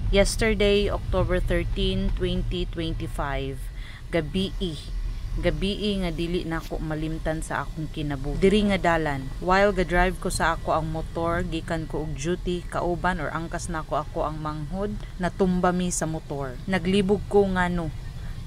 Yesterday, October 13, 2025, gabi nga dili nako malimtan sa akong kinabuhi. Diri nga dalan, while ga-drive ko sa ako ang motor, gikan ko og duty, kauban or angkas nako ako ang manghod, natumba mi sa motor. Naglibog ko ngano,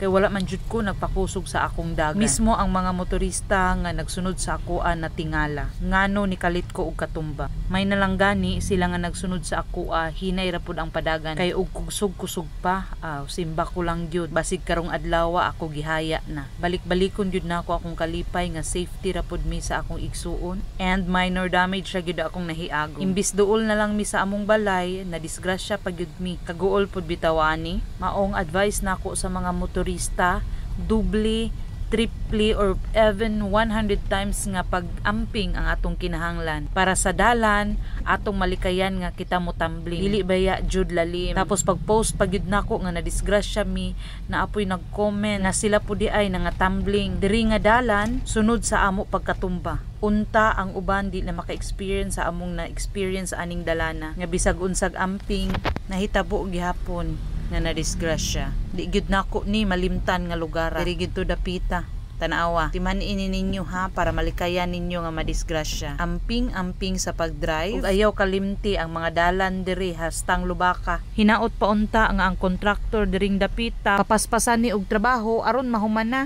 kay wala man jud ko nagpakusog sa akong dagan. Mismo ang mga motorista nga nagsunod sa akoan na tingala. Ngano ni kalit ko og katumba. May nalanggani sila nga nagsunod sa akoa, hinay ra pud ang padagan kay og kusog pa. Simba ko lang gyud basig karong adlaw ako gihaya na. Balik-balikon gyud nako akong kalipay nga safety ra pud mi sa akong igsuon and minor damage ra gyud akong nahiago. Imbis duol na lang mi sa among balay, na disgrasya pa gyud mi. Kaguol pud bitawani. Maong advice nako sa mga motorista, doble, triple or even 100 times nga pag-amping ang atong kinahanglan para sa dalan atong malikayan nga kita mo tumbling dili baya jud lalim. Tapos pag-post pagyud nako nga nadisgrasya mi, na apoy nag-comment na sila pud di ay nga tumbling diri nga dalan sunod sa amo pagkatumba. Unta ang uban di na maka-experience sa among na-experience aning dalana nga bisag unsag amping nahitabo gihapon nga nadisgrasya. Di gyud nako ni malimtan nga lugar. Diri gyud to dapita. Tanawa, timan-ini ninyo ha para malikayan ninyo nga madisgrasya. Amping sa pag-drive ug ayaw kalimti ang mga dalan diri hastang lubaka. Hinaot pa unta nga ang kontraktor diring dapita papaspasan ni og trabaho aron mahuman na.